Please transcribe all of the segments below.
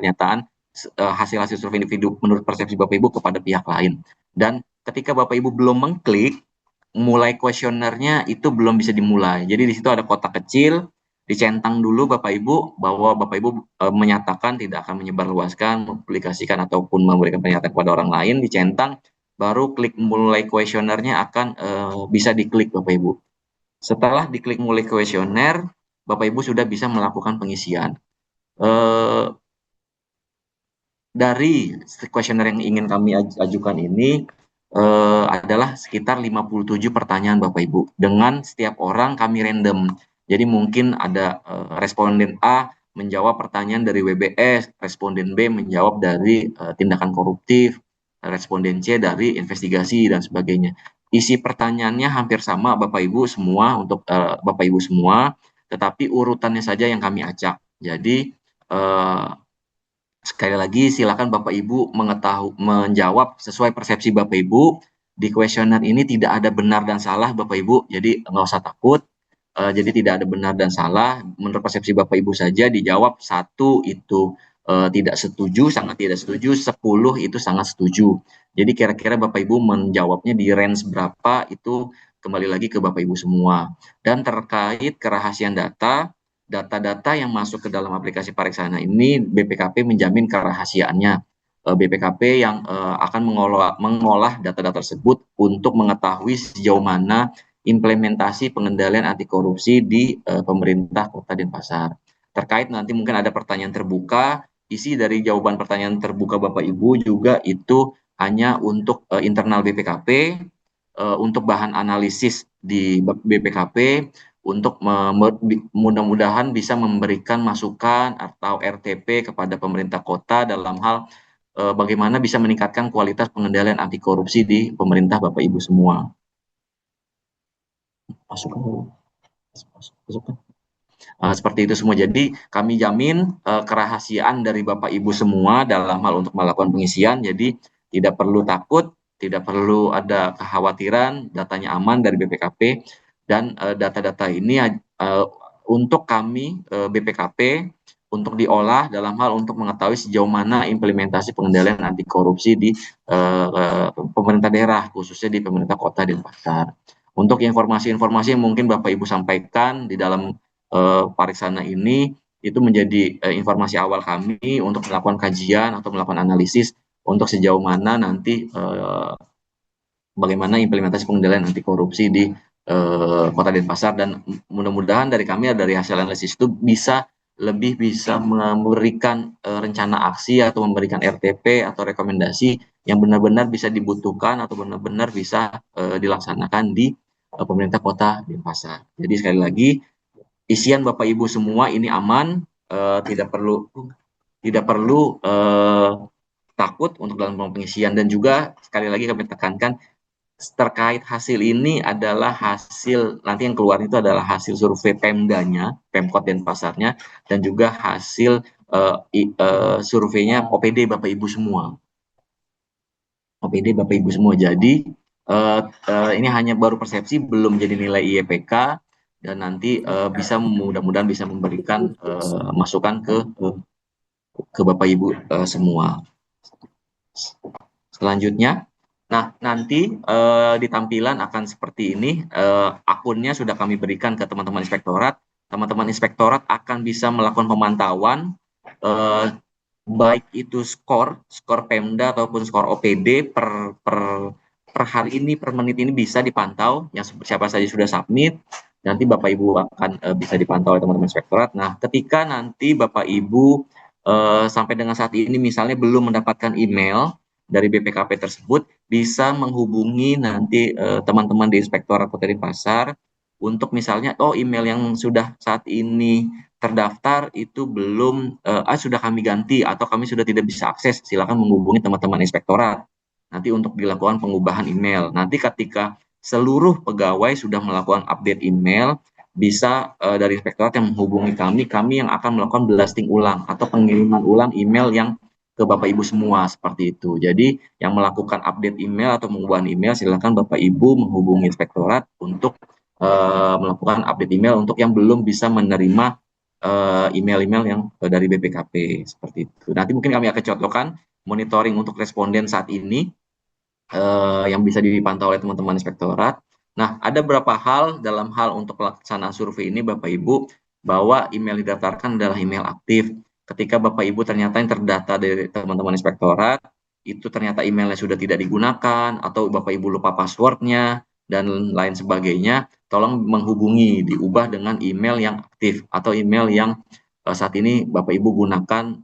pernyataan hasil-hasil survei individu menurut persepsi Bapak Ibu kepada pihak lain. Dan ketika Bapak Ibu belum mengklik, mulai kuesionernya itu belum bisa dimulai. Jadi di situ ada kotak kecil, dicentang dulu Bapak Ibu bahwa Bapak Ibu menyatakan tidak akan menyebarluaskan, mempublikasikan ataupun memberikan pernyataan kepada orang lain, dicentang, baru klik mulai kuesionernya akan bisa diklik Bapak Ibu. Setelah diklik mulai kuesioner, Bapak Ibu sudah bisa melakukan pengisian. Dari kuesioner yang ingin kami ajukan ini adalah sekitar 57 pertanyaan Bapak Ibu. Dengan setiap orang kami random. Jadi mungkin ada responden A menjawab pertanyaan dari WBS, responden B menjawab dari tindakan koruptif, responden C dari investigasi dan sebagainya. Isi pertanyaannya hampir sama Bapak Ibu semua untuk Bapak Ibu semua, tetapi urutannya saja yang kami acak. Jadi sekali lagi silakan Bapak Ibu menjawab sesuai persepsi Bapak Ibu. Di kuesioner ini tidak ada benar dan salah Bapak Ibu, jadi nggak usah takut. Jadi tidak ada benar dan salah. Menurut persepsi Bapak Ibu saja dijawab. 1 itu tidak setuju, sangat tidak setuju. 10 itu sangat setuju. Jadi kira-kira Bapak Ibu menjawabnya di range berapa itu kembali lagi ke Bapak Ibu semua. Dan terkait kerahasiaan data-data yang masuk ke dalam aplikasi Pariksana ini BPKP menjamin kerahasiaannya. BPKP yang akan mengolah data-data tersebut untuk mengetahui sejauh mana implementasi pengendalian anti korupsi di pemerintah Kota Denpasar. Terkait nanti mungkin ada pertanyaan terbuka, isi dari jawaban pertanyaan terbuka Bapak Ibu juga itu hanya untuk internal BPKP, untuk bahan analisis di BPKP, untuk mudah-mudahan bisa memberikan masukan atau RTP kepada pemerintah kota dalam hal bagaimana bisa meningkatkan kualitas pengendalian anti korupsi di pemerintah Bapak Ibu semua. Seperti itu semua. Jadi kami jamin kerahasiaan dari Bapak Ibu semua dalam hal untuk melakukan pengisian. Jadi tidak perlu takut, tidak perlu ada kekhawatiran, datanya aman dari BPKP. Dan data-data ini untuk kami BPKP untuk diolah dalam hal untuk mengetahui sejauh mana implementasi pengendalian anti korupsi di pemerintah daerah, khususnya di pemerintah Kota Denpasar. Untuk informasi-informasi yang mungkin Bapak Ibu sampaikan di dalam Pariksana ini itu menjadi informasi awal kami untuk melakukan kajian atau melakukan analisis untuk sejauh mana nanti bagaimana implementasi pengendalian anti korupsi di Kota Denpasar, dan mudah-mudahan dari kami dari hasil analisis itu bisa memberikan rencana aksi atau memberikan RTP atau rekomendasi yang benar-benar bisa dibutuhkan atau benar-benar bisa dilaksanakan di pemerintah Kota Denpasar. Jadi sekali lagi isian Bapak Ibu semua ini aman, tidak perlu takut untuk dalam pengisian. Dan juga sekali lagi kami tekankan terkait hasil ini adalah hasil nanti yang keluar itu adalah hasil survei Pemdanya, Pemkot Denpasarnya, dan juga hasil surveinya OPD Bapak Ibu semua. OPD Bapak Ibu semua. Jadi ini hanya baru persepsi, belum jadi nilai IEPK, dan nanti bisa mudah-mudahan bisa memberikan masukan ke Bapak Ibu semua. Selanjutnya, nah nanti di tampilan akan seperti ini. Akunnya sudah kami berikan ke teman-teman inspektorat. Teman-teman inspektorat akan bisa melakukan pemantauan baik itu skor Pemda ataupun skor OPD per hari ini, per menit ini bisa dipantau. Yang siapa saja sudah submit, nanti Bapak Ibu akan bisa dipantau oleh teman-teman inspektorat. Nah, ketika nanti Bapak Ibu sampai dengan saat ini misalnya belum mendapatkan email dari BPKP tersebut, bisa menghubungi nanti teman-teman di Inspektorat Kota Denpasar untuk misalnya email yang sudah saat ini terdaftar itu belum sudah kami ganti atau kami sudah tidak bisa akses, silakan menghubungi teman-teman inspektorat nanti untuk dilakukan pengubahan email. Nanti ketika seluruh pegawai sudah melakukan update email, bisa dari inspektorat yang menghubungi kami yang akan melakukan blasting ulang atau pengiriman ulang email yang ke Bapak Ibu semua, seperti itu. Jadi yang melakukan update email atau pengubahan email, silakan Bapak Ibu menghubungi inspektorat untuk melakukan update email untuk yang belum bisa menerima email-email yang dari BPKP seperti itu. Nanti mungkin kami akan contohkan monitoring untuk responden saat ini yang bisa dipantau oleh teman-teman inspektorat. Nah, ada beberapa hal dalam hal untuk pelaksanaan survei ini Bapak Ibu, bahwa email didaftarkan adalah email aktif. Ketika Bapak Ibu ternyata yang terdata dari teman-teman inspektorat, itu ternyata emailnya sudah tidak digunakan, atau Bapak Ibu lupa passwordnya, dan lain sebagainya, tolong menghubungi, diubah dengan email yang aktif, atau email yang saat ini Bapak Ibu gunakan,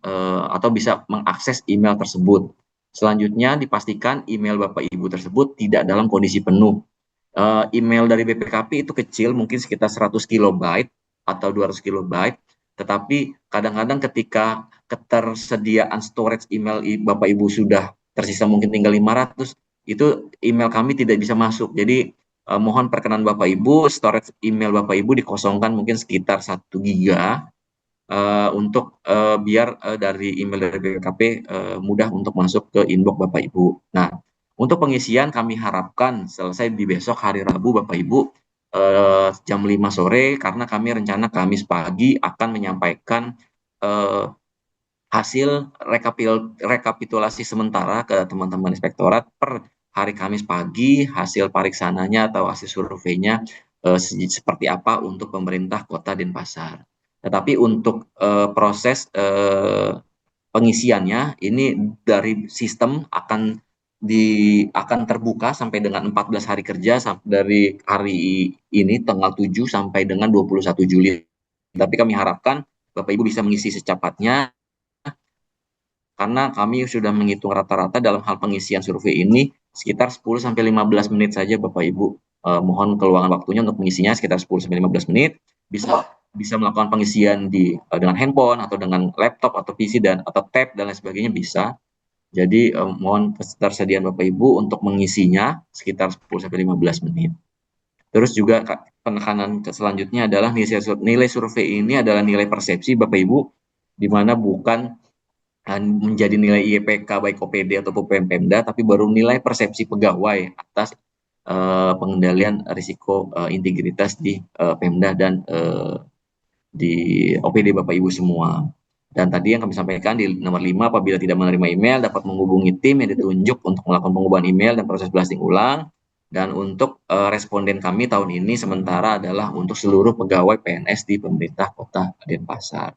atau bisa mengakses email tersebut. Selanjutnya, dipastikan email Bapak Ibu tersebut tidak dalam kondisi penuh. Email dari BPKP itu kecil, mungkin sekitar 100 kilobyte atau 200 kilobyte, tetapi kadang-kadang ketika ketersediaan storage email Bapak Ibu sudah tersisa mungkin tinggal 500, itu email kami tidak bisa masuk. Jadi mohon perkenan Bapak Ibu, storage email Bapak Ibu dikosongkan mungkin sekitar 1 giga, untuk biar dari email dari BPKP mudah untuk masuk ke inbox Bapak Ibu. Nah, untuk pengisian kami harapkan selesai di besok hari Rabu Bapak Ibu, jam 5 sore, karena kami rencana Kamis pagi akan menyampaikan hasil rekapitulasi sementara ke teman-teman inspektorat per hari Kamis pagi, hasil pariksananya atau hasil surveinya seperti apa untuk pemerintah Kota Denpasar. Tetapi untuk proses pengisiannya ini dari sistem akan terbuka sampai dengan 14 hari kerja dari hari ini tanggal 7 sampai dengan 21 Juli. Tapi kami harapkan Bapak Ibu bisa mengisi secepatnya, karena kami sudah menghitung rata-rata dalam hal pengisian survei ini sekitar 10 sampai 15 menit saja Bapak Ibu. Mohon keluangan waktunya untuk mengisinya sekitar 10 sampai 15 menit. Bisa melakukan pengisian dengan handphone atau dengan laptop atau PC atau tab dan lain sebagainya bisa. Jadi mohon ketersediaan Bapak Ibu untuk mengisinya sekitar 10 sampai 15 menit. Terus juga penekanan selanjutnya adalah nilai survei ini adalah nilai persepsi Bapak Ibu, di mana bukan menjadi nilai IPK baik OPD ataupun Pemda, tapi baru nilai persepsi pegawai atas pengendalian risiko integritas di Pemda dan di OPD Bapak Ibu semua. Dan tadi yang kami sampaikan di nomor 5, apabila tidak menerima email dapat menghubungi tim yang ditunjuk untuk melakukan pengubahan email dan proses blasting ulang. Dan untuk responden kami tahun ini sementara adalah untuk seluruh pegawai PNS di pemerintah Kota Denpasar.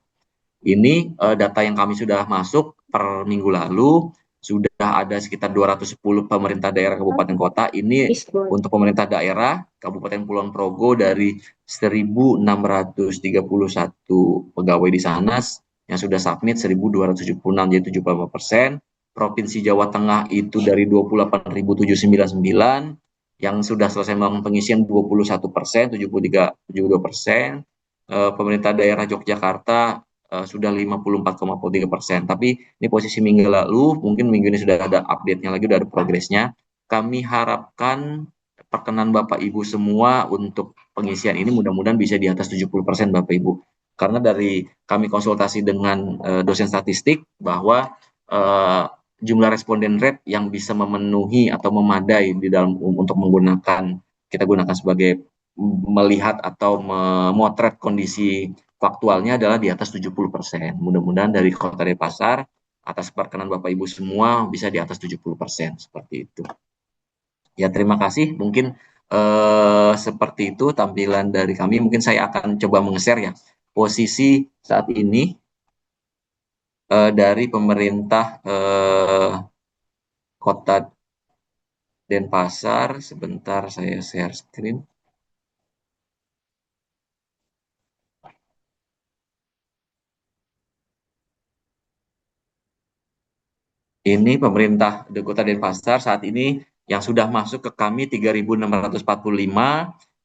Ini data yang kami sudah masuk per minggu lalu, sudah ada sekitar 210 pemerintah daerah kabupaten kota. Ini untuk pemerintah daerah Kabupaten Kulon Progo dari 1.631 pegawai di sana yang sudah submit 1.276, jadi 75%. Provinsi Jawa Tengah itu dari 28.799 yang sudah selesai melakukan pengisian 21%, 72%. Pemerintah daerah Yogyakarta sudah 54,3%. Tapi ini posisi minggu lalu, mungkin minggu ini sudah ada update-nya lagi, sudah ada progresnya. Kami harapkan perkenan Bapak Ibu semua untuk pengisian ini mudah-mudahan bisa di atas 70% Bapak Ibu. Karena dari kami konsultasi dengan dosen statistik bahwa jumlah responden rate yang bisa memenuhi atau memadai di dalam untuk menggunakan, kita gunakan sebagai melihat atau memotret kondisi faktualnya adalah di atas 70%. Mudah-mudahan dari Kota Denpasar atas perkenan Bapak Ibu semua bisa di atas 70%, seperti itu. Ya, terima kasih. Mungkin seperti itu tampilan dari kami. Mungkin saya akan coba meng-share ya posisi saat ini dari pemerintah Kota Denpasar. Sebentar saya share screen. Ini pemerintah di Kota Denpasar saat ini yang sudah masuk ke kami 3.645,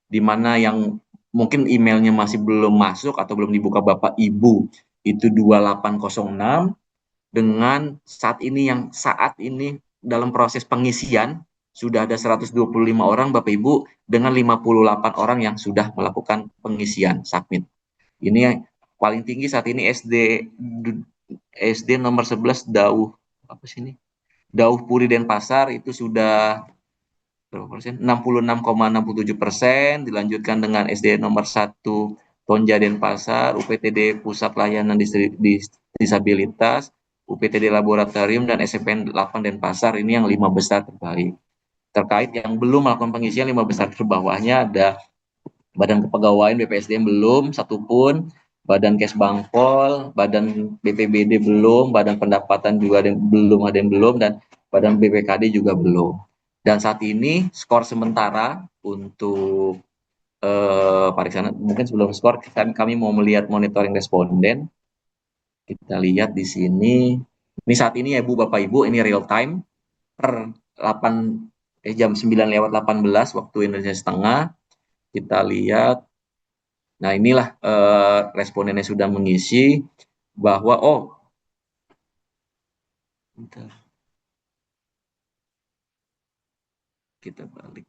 di mana yang mungkin emailnya masih belum masuk atau belum dibuka Bapak Ibu itu 2806, dengan saat ini dalam proses pengisian sudah ada 125 orang Bapak Ibu, dengan 58 orang yang sudah melakukan pengisian submit. Ini paling tinggi saat ini SD nomor 11 Dauh apa sih ini? Dauh Puri Denpasar itu sudah berapa persen? 66,67%, dilanjutkan dengan SD nomor 1 Tonja Denpasar, UPTD Pusat Layanan Disabilitas, UPTD Laboratorium, dan SMPN 8 Denpasar. Ini yang 5 besar terbaik. Terkait yang belum melakukan pengisian, 5 besar terbawahnya ada Badan Kepegawaian BPSDM belum satupun, Badan Kesbangpol, Badan BPBD belum, Badan Pendapatan juga ada yang belum, dan Badan BPKD juga belum. Dan saat ini skor sementara untuk Pariksana, mungkin sebelum skor kami mau melihat monitoring responden. Kita lihat di sini. Ini saat ini ya Bu Bapak Ibu, ini real time per jam 9:18 waktu Indonesia Setengah. Kita lihat. Nah, inilah responden yang sudah mengisi bahwa bentar, kita balik.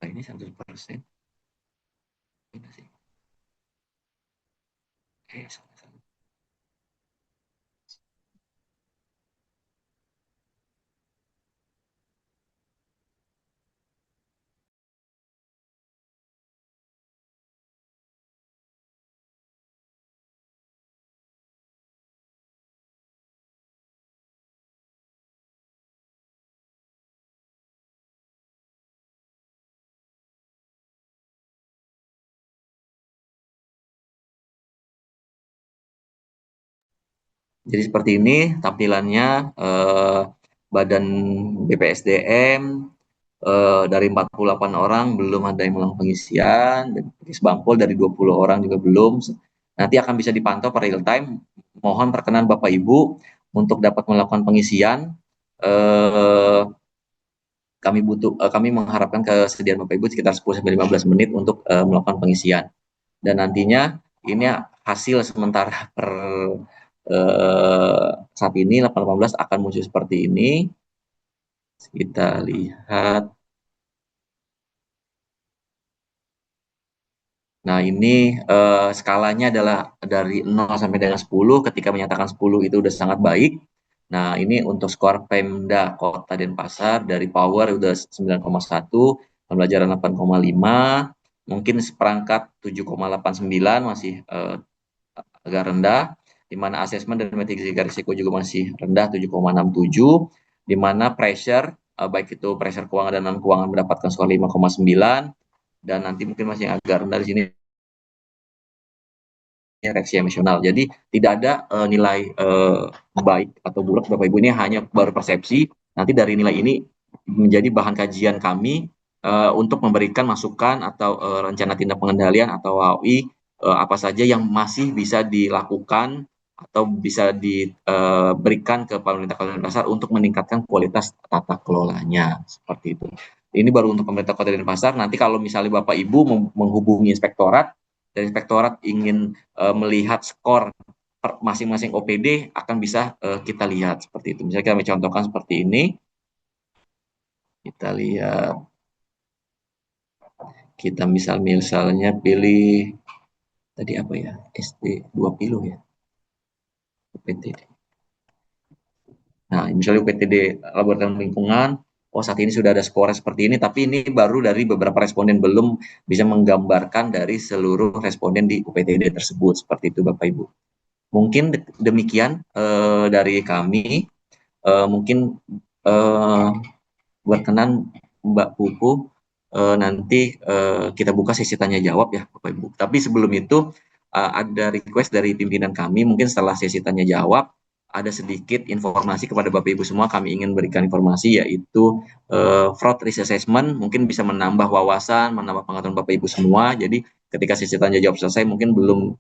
Nah, ini 100%. Ini sih. Salah. Jadi seperti ini tampilannya Badan BPSDM dari 48 orang belum ada yang melakukan pengisian, dan Bangpol dari 20 orang juga belum. Nanti akan bisa dipantau per real time. Mohon perkenan Bapak Ibu untuk dapat melakukan pengisian. Kami mengharapkan kesediaan Bapak Ibu sekitar 10-15 menit untuk melakukan pengisian. Dan nantinya ini hasil sementara per saat ini 8.18 akan muncul seperti ini. Kita lihat. Nah, ini skalanya adalah dari 0 sampai dengan 10. Ketika menyatakan 10 itu udah sangat baik. Nah, ini untuk skor Pemda Kota Denpasar dari Power udah 9,1, pembelajaran 8,5, mungkin seperangkat 7,89 masih agak rendah, di mana asesmen dan mitigasi risiko juga masih rendah 7,67, di mana pressure baik itu pressure keuangan dan non keuangan mendapatkan skor 5,9, dan nanti mungkin masih agak rendah di sini reaksi emosional. Jadi tidak ada nilai baik atau buruk Bapak Ibu, ini hanya baru persepsi. Nanti dari nilai ini menjadi bahan kajian kami untuk memberikan masukan atau rencana tindak pengendalian atau AOI apa saja yang masih bisa dilakukan atau bisa diberikan ke pemerintah Kota Denpasar untuk meningkatkan kualitas tata kelolanya, seperti itu. Ini baru untuk pemerintah Kota Denpasar. Nanti kalau misalnya Bapak Ibu menghubungi inspektorat, dan inspektorat ingin melihat skor masing-masing OPD, akan bisa kita lihat seperti itu. Misalnya kami contohkan seperti ini. Kita lihat. Kita misalnya pilih tadi apa ya? SD 2 kilo ya. UPTD. Nah, misalnya UPTD Laboratorium Lingkungan, saat ini sudah ada skor seperti ini, tapi ini baru dari beberapa responden, belum bisa menggambarkan dari seluruh responden di UPTD tersebut, seperti itu Bapak Ibu. Mungkin demikian dari kami. Mungkin berkenan Mbak Pupu, nanti kita buka sesi tanya jawab ya Bapak Ibu. Tapi sebelum itu ada request dari pimpinan kami, mungkin setelah sesi tanya jawab ada sedikit informasi kepada Bapak Ibu semua. Kami ingin berikan informasi, yaitu fraud risk assessment mungkin bisa menambah wawasan, menambah pengetahuan Bapak Ibu semua. Jadi ketika sesi tanya jawab selesai, mungkin belum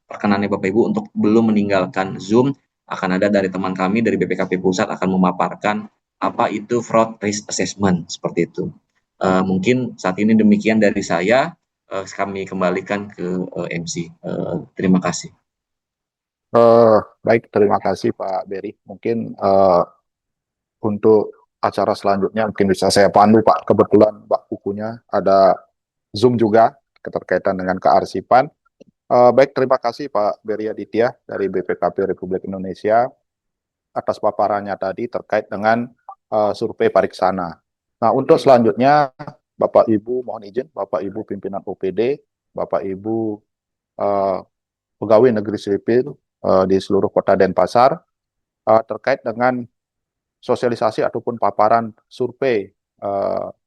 perkenannya Bapak Ibu untuk belum meninggalkan Zoom, akan ada dari teman kami dari BPKP Pusat akan memaparkan apa itu fraud risk assessment, seperti itu. Mungkin saat ini demikian dari saya. Kami kembalikan ke MC. Terima kasih. Baik, terima kasih Pak Beri. Mungkin untuk acara selanjutnya mungkin bisa saya pandu Pak. Kebetulan Mbak Pupunya ada Zoom juga keterkaitan dengan kearsipan. Baik, terima kasih Pak Beri Aditya dari BPKP Republik Indonesia atas paparannya tadi terkait dengan survei pariksana. Nah, untuk selanjutnya, Bapak Ibu mohon izin, Bapak Ibu pimpinan OPD, Bapak Ibu uh, pegawai negeri sipil di seluruh kota Denpasar, terkait dengan sosialisasi ataupun paparan survei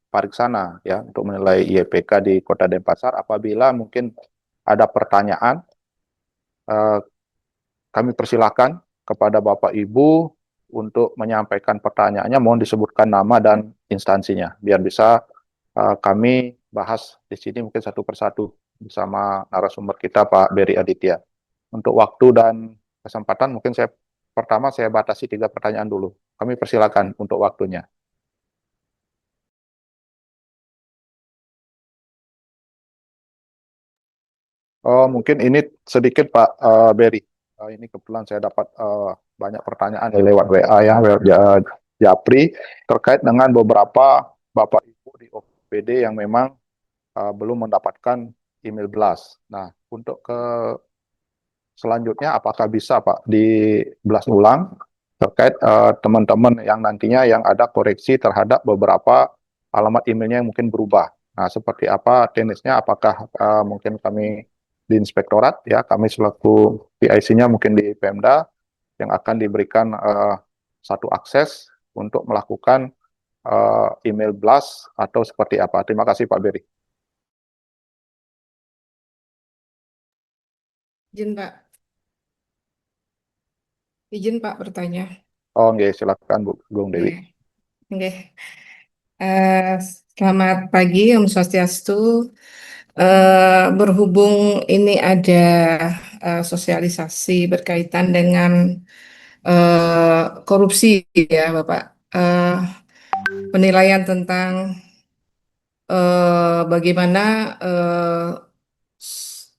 pariksana ya untuk menilai IEPK di Kota Denpasar. Apabila mungkin ada pertanyaan, eh, kami persilakan kepada Bapak Ibu untuk menyampaikan pertanyaannya. Mohon disebutkan nama dan instansinya biar bisa kami bahas di sini mungkin satu persatu bersama narasumber kita Pak Beri Aditya. Untuk waktu dan kesempatan mungkin pertama saya batasi 3 pertanyaan dulu. Kami persilakan untuk waktunya. Oh, mungkin ini sedikit Pak Beri. Ini kebetulan saya dapat banyak pertanyaan lewat WA ya, lewat Japri terkait dengan beberapa Bapak Ibu di OPD yang memang belum mendapatkan email blast. Nah, untuk ke selanjutnya apakah bisa Pak di blast ulang terkait teman-teman yang nantinya yang ada koreksi terhadap beberapa alamat emailnya yang mungkin berubah. Nah, seperti apa teknisnya? Apakah mungkin kami di inspektorat ya, kami selaku PIC-nya mungkin di Pemda yang akan diberikan satu akses untuk melakukan email blast atau seperti apa? Terima kasih Pak Beri. Izin Pak, izin Pak bertanya. Oh, nggih, silakan Bu Gung Dewi. Oke. Selamat pagi, Om Swastiastu. Berhubung ini ada sosialisasi berkaitan dengan korupsi ya Bapak. Penilaian tentang bagaimana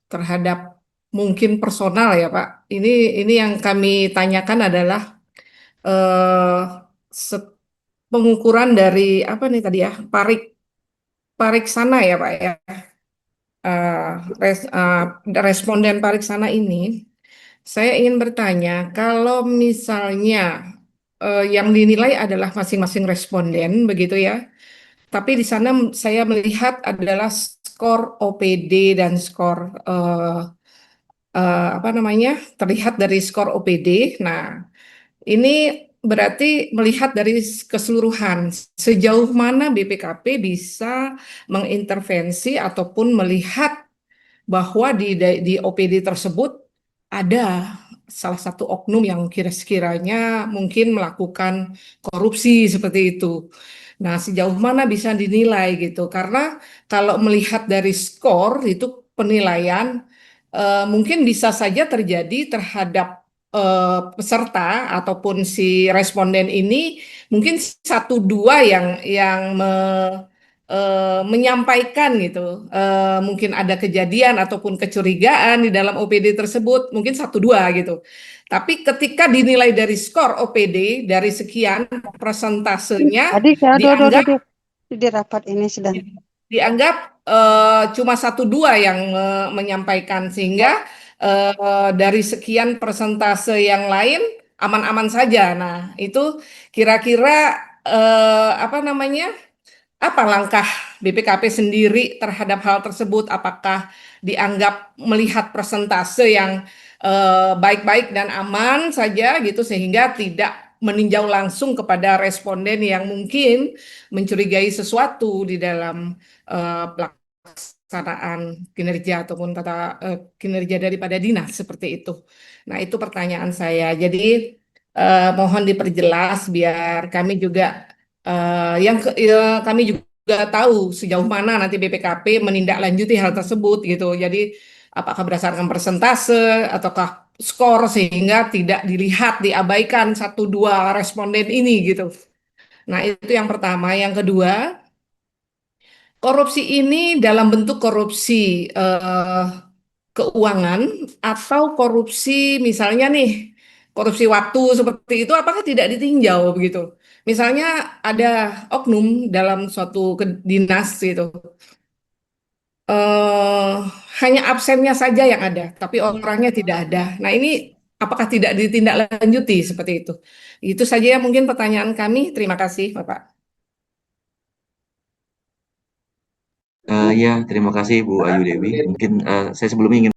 terhadap mungkin personal ya Pak. Ini yang kami tanyakan adalah eh, pengukuran dari apa nih tadi ya, pariksana ya Pak ya. Eh, Responden pariksana ini, saya ingin bertanya, kalau misalnya yang dinilai adalah masing-masing responden begitu ya, tapi di sana saya melihat adalah skor OPD dan skor apa namanya, terlihat dari skor OPD. Nah, ini berarti melihat dari keseluruhan sejauh mana BPKP bisa mengintervensi ataupun melihat bahwa di OPD tersebut ada salah satu oknum yang kira-kiranya mungkin melakukan korupsi seperti itu. Nah, sejauh mana bisa dinilai gitu? Karena kalau melihat dari skor itu penilaian mungkin bisa saja terjadi terhadap peserta ataupun si responden ini mungkin satu dua yang menyampaikan gitu. Mungkin ada kejadian ataupun kecurigaan di dalam OPD tersebut, mungkin satu dua gitu. Tapi ketika dinilai dari skor OPD dari sekian persentasenya Adik, aduh, dianggap di rapat ini sedang. dianggap cuma satu dua yang menyampaikan sehingga dari sekian persentase yang lain aman-aman saja. Nah, itu kira-kira apa namanya? Apa langkah BPKP sendiri terhadap hal tersebut? Apakah dianggap melihat persentase yang baik-baik dan aman saja gitu sehingga tidak meninjau langsung kepada responden yang mungkin mencurigai sesuatu di dalam pelaksanaan kinerja ataupun tata kinerja daripada dinas seperti itu. Nah, itu pertanyaan saya. Jadi mohon diperjelas biar kami juga kami juga tahu sejauh mana nanti BPKP menindaklanjuti hal tersebut gitu. Jadi apakah berdasarkan persentase ataukah skor sehingga tidak dilihat diabaikan satu dua responden ini gitu. Nah, itu yang pertama. Yang kedua, korupsi ini dalam bentuk korupsi keuangan atau korupsi misalnya nih korupsi waktu seperti itu apakah tidak ditinjau begitu? Misalnya ada oknum dalam suatu dinas itu eh hanya absennya saja yang ada, tapi orangnya tidak ada. Nah ini apakah tidak ditindaklanjuti seperti itu? Itu saja ya mungkin pertanyaan kami. Terima kasih, Bapak. Ya, terima kasih Bu Ayu Dewi. Mungkin saya sebelumnya ingin